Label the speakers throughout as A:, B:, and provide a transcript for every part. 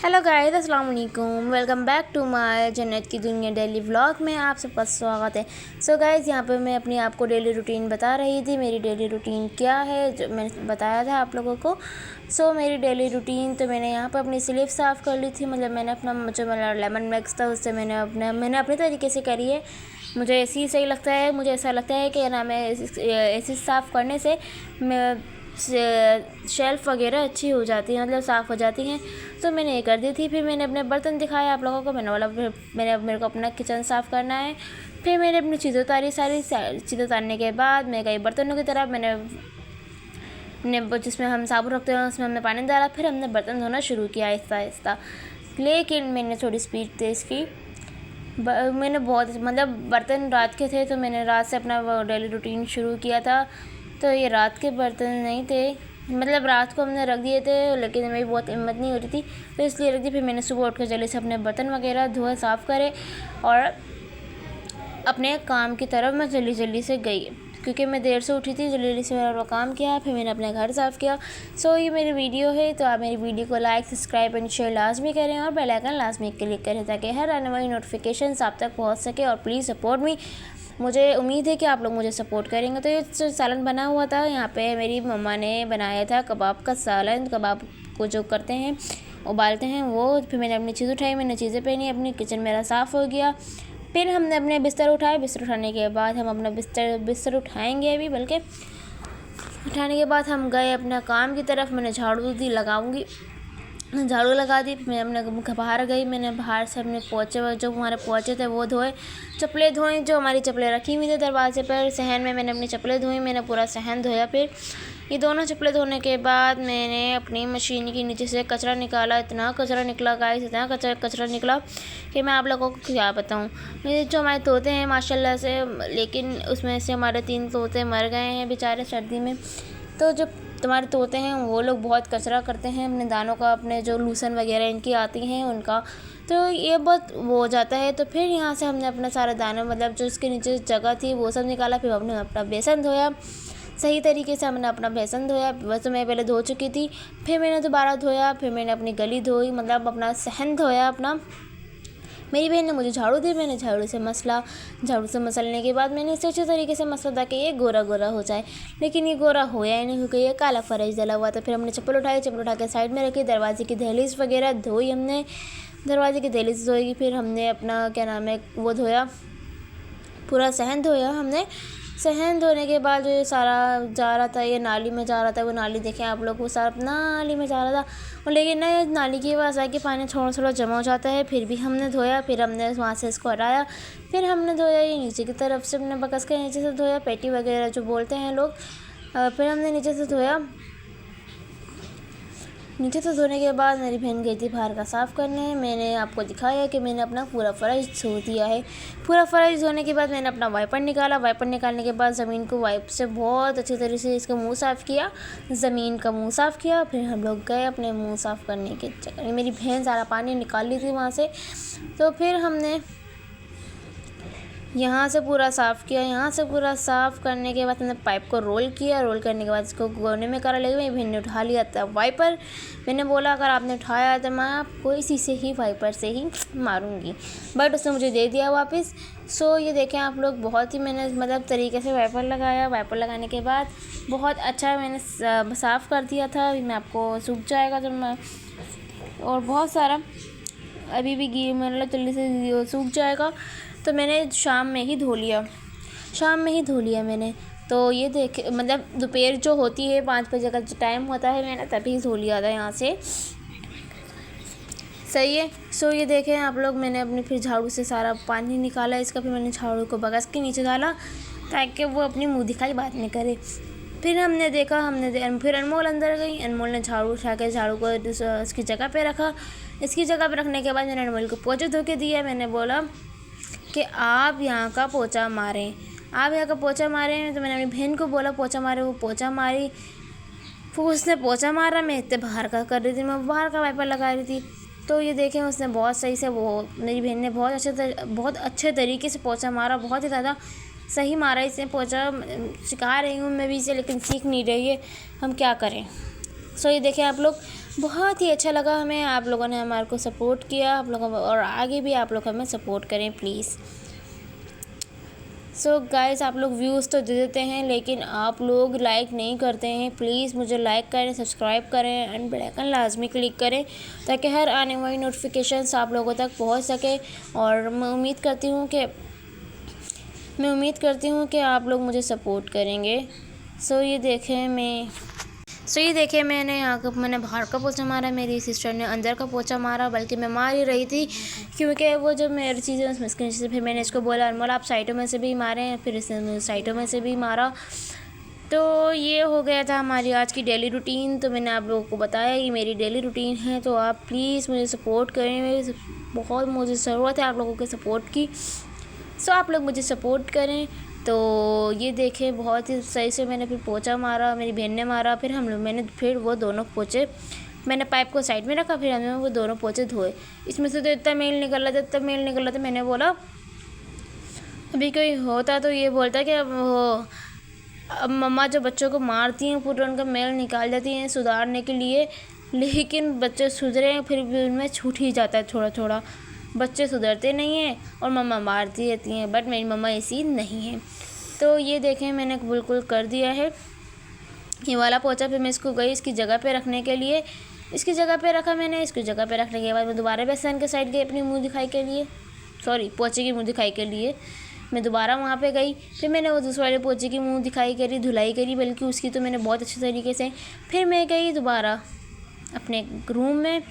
A: Hello guys, अस्सलाम वालेकुम। Welcome back to my जन्नत की दुनिया डेली व्लॉग में आप सबका स्वागत है। सो गाइस, यहाँ पे मैं अपनी आपको डेली रूटीन बता रही थी। मेरी डेली रूटीन क्या है जो मैंने बताया था आप लोगों को। मेरी डेली रूटीन तो मैंने यहाँ पर अपनी स्लीव साफ़ कर ली थी। मतलब मैंने अपना जो मेरा लेमन मिक्स था उससे मैंने अपने तरीके से करी है। मुझे ऐसे ही सही लगता है। मुझे ऐसा लगता है कि ना मैं ऐसे साफ़ करने से मैं शेल्फ़ वगैरह अच्छी हो जाती है, मतलब साफ़ हो जाती हैं। तो मैंने ये कर दी थी। फिर मैंने अपने बर्तन दिखाए आप लोगों को। मैंने बोला फिर मेरे को अपना किचन साफ़ करना है। फिर मैंने अपनी चीज़ें उतारी, सारी चीज़ें उतारने के बाद मैं गई बर्तनों की तरफ। मैंने जिसमें हम साबुन रखते हैं उसमें हमने पानी डाला। फिर हमने बर्तन धोना शुरू किया आहिस्ता आहिस्ता, लेकिन मैंने थोड़ी स्पीड तेज़ की। मैंने बहुत मतलब बर्तन रात के थे, तो मैंने रात से अपना डेली रूटीन शुरू किया था। तो ये रात के बर्तन नहीं थे, मतलब रात को हमने रख दिए थे, लेकिन मेरी बहुत हिम्मत नहीं हो रही थी तो इसलिए रख दी। फिर मैंने सुबह उठ कर जल्दी से अपने बर्तन वगैरह धोए, साफ़ करे और अपने काम की तरफ मैं जल्दी से गई, क्योंकि मैं देर से उठी थी। जल्दी से मेरा काम किया, फिर मैंने अपने घर साफ़ किया। ये मेरी वीडियो है, तो आप मेरी वीडियो को लाइक, सब्सक्राइब एंड शेयर लाजमी करें और बेल आइकन लाजमी क्लिक करें ताकि हर आने वाली नोटिफिकेशन आप तक पहुंच सके। और प्लीज़ सपोर्ट मी। मुझे उम्मीद है कि आप लोग मुझे सपोर्ट करेंगे। तो ये सालन बना हुआ था, यहाँ पे मेरी मम्मा ने बनाया था कबाब का सालन। कबाब को जो करते हैं, उबालते हैं वो। फिर मैंने अपनी चीज़ उठाई, मैंने चीज़ें पहनी, अपनी किचन मेरा साफ़ हो गया। फिर हमने अपने बिस्तर उठाए। बिस्तर उठाने के बाद हम अपना बिस्तर उठाएंगे अभी, बल्कि उठाने के बाद हम गए अपना काम की तरफ। मैंने झाड़ू दी, झाड़ू लगा दी। मैं अपने बाहर गई। मैंने बाहर से अपने पोछे, जो हमारे पोछे थे वो धोए, चप्पलें धोई, जो हमारी चप्पलें रखी हुई थी दरवाजे पर सहन में। मैंने अपनी चप्पलें धोई, मैंने पूरा सहन धोया। फिर ये दोनों चप्पलें धोने के बाद मैंने अपनी मशीन के नीचे से कचरा निकाला। इतना कचरा निकला गाइस, इतना कचरा निकला कि मैं आप लोगों को क्या बताऊँ। जो हमारे तोते हैं माशाल्लाह से, लेकिन उसमें से हमारे 3 तोते मर गए हैं बेचारे सर्दी में। तो जो तुम्हारे तोते हैं वो लोग बहुत कचरा करते हैं अपने दानों का, अपने जो लूसन वगैरह इनकी आती हैं उनका, तो ये बहुत वो हो जाता है। तो फिर यहाँ से हमने अपना सारा दाना, मतलब जो इसके नीचे जगह थी वो सब निकाला। फिर हमने अपना बेसन धोया सही तरीके से। हमने अपना बेसन धोया, वैसे मैं पहले धो चुकी थी, फिर मैंने दोबारा धोया। फिर मैंने अपनी गली धोई, मतलब अपना सहन धोया अपना। मेरी बहन ने मुझे झाड़ू दी, मैंने झाड़ू से मसलने के बाद मैंने इसे अच्छे तरीके से मसला ताकि ये गोरा गोरा हो जाए, लेकिन ये गोरा होया ही नहीं, क्योंकि ये काला फर्ज डला हुआ था। फिर हमने चप्पल उठा के साइड में रखी। दरवाजे की दहलीज वगैरह धोई हमने, दरवाजे की दहलीज धोई। फिर हमने अपना क्या नाम है वो धोया, पूरा सहन धोया हमने। सहन धोने के बाद जो ये सारा जा रहा था, ये नाली में जा रहा था, वो नाली देखें आप लोग, वो सारा नाली में जा रहा था। और लेकिन ना ये नाली की आवाज़ आई कि पानी थोड़ा थोड़ा जमा हो जाता है। फिर भी हमने धोया, फिर हमने वहाँ से इसको हटाया। फिर हमने धोया ये नीचे की तरफ से, अपने बकस के नीचे से धोया, पेटी वगैरह जो बोलते हैं लोग। फिर हमने नीचे से धोया। नीचे से धोने के बाद मेरी बहन गई थी बाहर का साफ़ करने। मैंने आपको दिखाया कि मैंने अपना पूरा फ़र्श धो दिया है। पूरा फ़र्श धोने के बाद मैंने अपना वाइपर निकाला। वाइपर निकालने के बाद ज़मीन को वाइप से बहुत अच्छे तरीके से इसका मुंह साफ़ किया, ज़मीन का मुंह साफ़ किया। फिर हम लोग गए अपने मुंह साफ़ करने के चक्कर में। मेरी बहन सारा पानी निकाल ली थी वहाँ से। तो फिर हमने यहाँ से पूरा साफ़ किया। यहाँ से पूरा साफ़ करने के बाद हमने पाइप को रोल किया। रोल करने के बाद इसको कोने में करा, लेकिन मेरी बहन ने उठा लिया था वाइपर। मैंने बोला अगर आपने उठाया तो मैं आपको इसी से ही वाइपर से ही मारूंगी, बट उसने मुझे दे दिया वापस। ये देखें आप लोग, बहुत ही मैंने मतलब तरीके से वाइपर लगाया। वाइपर लगाने के बाद बहुत अच्छा मैंने साफ़ कर दिया था। मैं आपको सूख जाएगा तो मैं, और बहुत सारा अभी भी मतलब जल्दी से सूख जाएगा। तो मैंने शाम में ही धो लिया मैंने। तो ये देखे, मतलब दोपहर जो होती है 5 बजे का जो टाइम होता है, मैंने तभी धो लिया था यहाँ से। सही है। ये देखें आप लोग, मैंने अपने फिर झाड़ू से सारा पानी निकाला इसका। फिर मैंने झाड़ू को बगस के नीचे डाला ताकि वो अपनी मुँह दिखाई बात नहीं करे। फिर हमने देखा, फिर अनमोल अंदर गई। अनमोल ने झाड़ू उठा के झाड़ू को इसकी जगह पे रखा। इसकी जगह पे रखने के बाद मैंने अनमोल को पोछा धो के दिया। मैंने बोला कि आप यहाँ का पोछा मारें, तो मैंने अपनी बहन को बोला पोछा मारे, वो पोछा मारी। फिर उसने पोछा मारा, मैं इतने बाहर का कर रही थी, मैं बाहर का वाइपर लगा रही थी। तो ये देखें उसने बहुत सही से, वो मेरी बहन ने बहुत अच्छे तरीके से पोछा मारा, बहुत ही ज़्यादा सही मारा इसने पोछा। सिखा रही हूँ मैं भी इसे, लेकिन सीख नहीं रही है, हम क्या करें। ये देखें आप लोग, बहुत ही अच्छा लगा हमें, आप लोगों ने हमारे को सपोर्ट किया, आप लोगों और आगे भी आप लोग हमें सपोर्ट करें प्लीज़। सो गाइस, आप लोग व्यूज़ तो दे देते हैं लेकिन आप लोग लाइक नहीं करते हैं। प्लीज़ मुझे लाइक करें, सब्सक्राइब करें एंड बेल आइकन लाजमी क्लिक करें ताकि हर आने वाली नोटिफिकेशंस आप लोगों तक पहुंच सके। और मैं उम्मीद करती हूँ कि आप लोग मुझे सपोर्ट करेंगे। सो ये देखें मैंने बाहर का पोछा मारा, मेरी सिस्टर ने अंदर का पोछा मारा, बल्कि मैं मार ही रही थी क्योंकि वो जो मेरी चीज़ें उसमें इसके नीचे से, फिर मैंने इसको बोला अनमोल आप साइडों में से भी मारें, फिर इसने साइडों में से भी मारा। तो ये हो गया था हमारी आज की डेली रूटीन। तो मैंने आप लोगों को बताया ये मेरी डेली रूटीन है, तो आप प्लीज़ मुझे सपोर्ट करें, बहुत मुझे ज़रूरत है आप लोगों के सपोर्ट की। सो आप लोग मुझे सपोर्ट करें। तो ये देखें बहुत ही सही से मैंने फिर पोछा मारा, मेरी बहन ने मारा, फिर वो दोनों पोछे मैंने पाइप को साइड में रखा, फिर हमने वो दोनों पोछे धोए। इसमें से तो इतना मेल निकल रहा था, मैंने बोला अभी कोई होता तो ये बोलता कि अब मम्मा जो बच्चों को मारती हैं पूरा उनका मेल निकाल देती हैं सुधारने के लिए, लेकिन बच्चे सुधरे हैं फिर भी उनमें छूट ही जाता है थोड़ा थोड़ा। बच्चे सुधरते नहीं हैं और मम्मा मारती रहती हैं, बट मेरी मम्मा ऐसी नहीं है। तो ये देखें मैंने बिल्कुल कर दिया है ये वाला पोछा। फिर मैं इसको गई इसकी जगह पे रखने के लिए, इसकी जगह पे रखा मैंने। इसकी जगह पे रखने के बाद मैं दोबारा बेसन के साइड गई अपनी मुँह दिखाई के लिए, पोछे की मुँह दिखाई के लिए मैं दोबारा वहाँ पे गई। फिर मैंने वो दूसरे वाले पोछे की मुँह दिखाई करी, धुलाई करी, बल्कि उसकी तो मैंने बहुत अच्छे तरीके से। फिर मैं गई दोबारा अपने रूम में,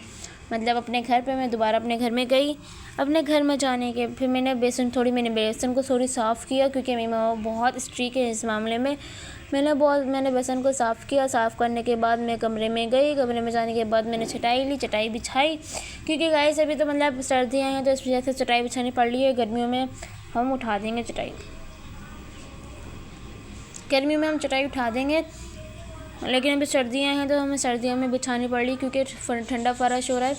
A: मतलब अपने घर पे। मैं दोबारा अपने घर में गई। अपने घर में जाने के फिर मैंने बेसन को थोड़ी साफ़ किया क्योंकि मेरी माँ बहुत स्ट्रिक्ट है इस मामले में। मैंने बेसन को साफ़ किया। साफ़ करने के बाद मैं कमरे में गई। कमरे में जाने के बाद मैंने चटाई बिछाई क्योंकि गाइस अभी तो मतलब सर्दियाँ हैं तो इस वजह से चटाई बिछानी पड़ रही है। गर्मियों में हम उठा देंगे चटाई, उठा देंगे, लेकिन अभी सर्दियाँ हैं तो हमें सर्दियों में बिछानी पड़ रही क्योंकि ठंडा फर्श हो रहा है,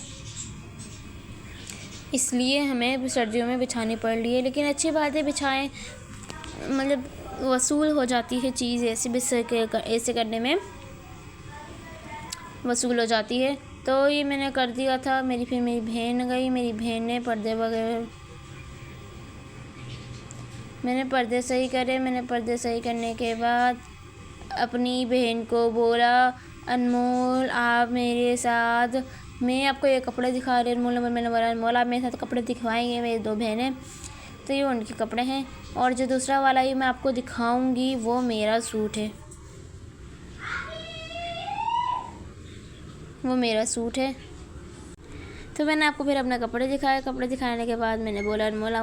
A: इसलिए हमें सर्दियों में बिछानी पड़ रही है। लेकिन अच्छी बात है, बिछाएं, मतलब वसूल हो जाती है चीज़, ऐसे करने में वसूल हो जाती है। तो ये मैंने कर दिया था। फिर मेरी बहन गई, मेरी बहन ने पर्दे वगैरह मैंने पर्दे सही करे। मैंने पर्दे सही करने के बाद अपनी बहन को बोला अनमोल आप मेरे साथ, मैं आपको ये कपड़े दिखा रही हूँ। मैंने बोला अनमोल आप मेरे साथ कपड़े दिखवाएंगे। मेरी दो बहनें, तो ये उनके कपड़े हैं, और जो दूसरा वाला ये मैं आपको दिखाऊंगी वो मेरा सूट है, तो मैंने आपको फिर अपने कपड़े दिखाए। कपड़े दिखाने के बाद मैंने बोला अनमोल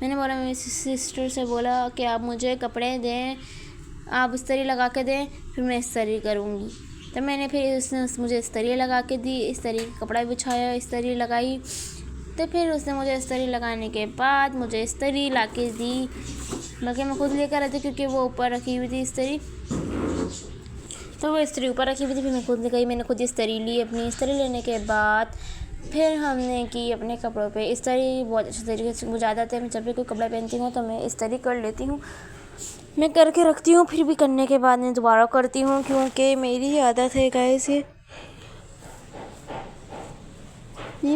A: मेरी सिस्टर से बोला कि आप मुझे कपड़े दें, आप इस्त्री लगा के दें, फिर मैं इस्त्री करूँगी। तो मैंने फिर उसने मुझे इस्त्री लगा के दी, इस्त्री कपड़ा बिछाया, इस्त्री लगाई। तो फिर उसने मुझे इस्त्री लगाने के बाद मुझे इस्त्री ला के दी, बल्कि मैं खुद लेकर आई थी क्योंकि वो ऊपर रखी हुई थी इस्त्री, तो वो इस्त्री ऊपर रखी हुई थी। फिर मैं खुद गई, मैंने खुद इस्त्री ली। अपनी इस्त्री लेने के बाद फिर हमने की अपने कपड़ों पे इस्त्री बहुत अच्छे तरीके से। मुझे आदत है, मैं जब भी कोई कपड़ा पहनती हूँ तो मैं इस्त्री कर लेती हूँ, मैं करके रखती हूँ, फिर भी करने के बाद मैं दोबारा करती हूँ क्योंकि मेरी ही आदत है गाइस। ये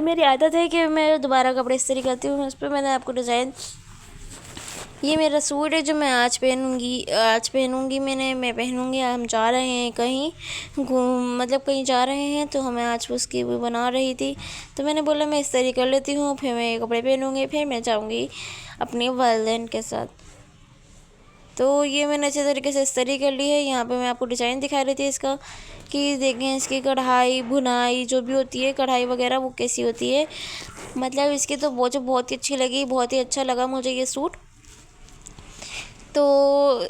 A: मेरी आदत है कि मैं दोबारा कपड़े इस्त्री करती हूँ। इस पर मैंने आपको डिज़ाइन, ये मेरा सूट है जो मैं आज पहनूंगी। मैं पहनूंगी। हम जा रहे हैं कहीं कहीं जा रहे हैं, तो हमें आज उसकी वो बना रही थी, तो मैंने बोला मैं इस्त्री कर लेती हूँ, फिर मैं कपड़े पहनूंगी, फिर मैं जाऊँगी अपने वालिदैन के साथ। तो ये मैंने अच्छे तरीके से इस्त्री कर ली है। यहाँ पे मैं आपको डिज़ाइन दिखा रही थी इसका, कि देखें इसकी कढ़ाई बुनाई जो भी होती है, कढ़ाई वगैरह वो कैसी होती है, मतलब इसकी तो बहुत ही अच्छी लगी, बहुत ही अच्छा लगा मुझे ये सूट। तो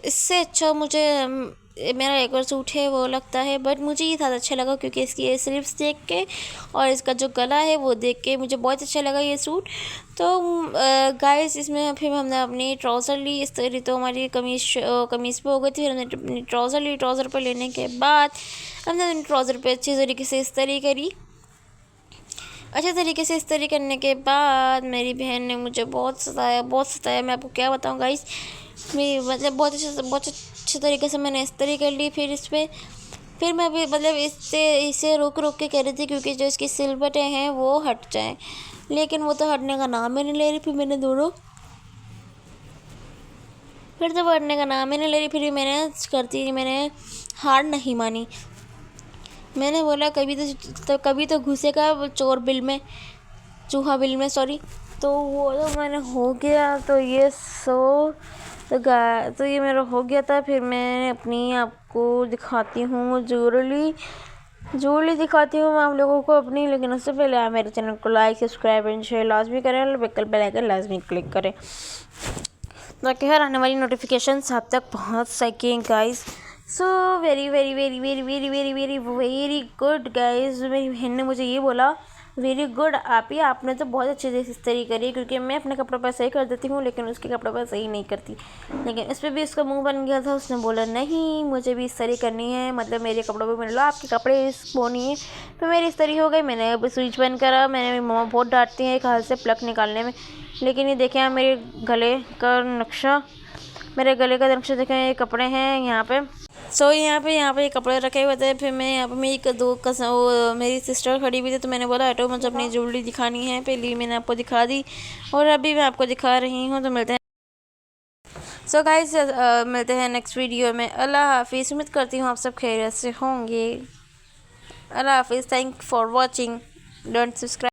A: इससे अच्छा मुझे मेरा एक और सूट है वो लगता है, बट मुझे ये ज़्यादा अच्छा लगा क्योंकि इसकी ये स्लीव्स देख के और इसका जो गला है वो देख के मुझे बहुत अच्छा लगा ये सूट। तो गाइस इसमें फिर हमने अपनी ट्राउज़र ली इस्त्री, तो हमारी कमीज़ पे हो गई थी। फिर हमने अपनी ट्राउज़र ली। ट्राउज़र पे लेने के बाद हमने अपनी ट्राउज़र पे अच्छी तरीके से इस्त्री करी। अच्छे तरीके से इस्त्री करने के बाद मेरी बहन ने मुझे बहुत सताया। मैं आपको क्या बताऊँ गाइस, बहुत अच्छे तरीके से मैंने इस्त्री कर ली। फिर इस पर फिर मैं भी मतलब इसे रोक के कह रही थी क्योंकि जो इसकी सिलबटें हैं वो हट जाएं, लेकिन वो तो हटने का नाम ही नहीं ले रही। फिर तो हटने का नाम ही नहीं ले रही। फिर भी मैंने हार नहीं मानी। मैंने बोला कभी तो घुसेगा चोर बिल में, चूहा बिल में, सॉरी। तो वो तो मैंने हो गया। तो ये मेरा हो गया था। फिर मैं अपनी आपको दिखाती हूँ ज्वेलरी दिखाती हूँ मैं आप लोगों को अपनी। लेकिन उससे पहले आप मेरे चैनल को लाइक, सब्सक्राइब एंड शेयर लाजमी करें और बेल आइकन लाजमी क्लिक करें ताकि हर आने वाली नोटिफिकेशंस आप तक पहुँच सकें guys. So very very very very very very very very good guys. मेरी बहन ने मुझे ये बोला, वेरी गुड आपने तो बहुत अच्छे से इस्त्री करी, क्योंकि मैं अपने कपड़ों पर सही कर देती हूँ लेकिन उसके कपड़ों पर सही नहीं करती। लेकिन इस पर भी उसका मुंह बन गया था। उसने बोला नहीं मुझे भी इस्त्री करनी है, मतलब मेरे कपड़ों पर। मैंने बोला आपके कपड़े वो नहीं है। तो मेरी इस्त्री हो गई। मैंने अब स्विच बंद करा। मेरी मम्मा बहुत डांटती हैं एक हाथ से प्लग निकालने में। लेकिन ये देखें मेरे गले का नक्शा देखें, ये कपड़े हैं यहाँ पे। यहाँ पे ये कपड़े रखे हुए थे। फिर मैं यहाँ पे मेरी सिस्टर खड़ी हुई थी, तो मैंने बोला हटो मुझे अपनी ज्वेलरी दिखानी है। पहले मैंने आपको दिखा दी और अभी मैं आपको दिखा रही हूँ। तो मिलते हैं गाइस, मिलते हैं नेक्स्ट वीडियो में। अल्लाह हाफिज़। उम्मीद करती हूँ आप सब खैरियत से होंगे। अल्लाह हाफिज़। Thank for watching. Don't subscribe.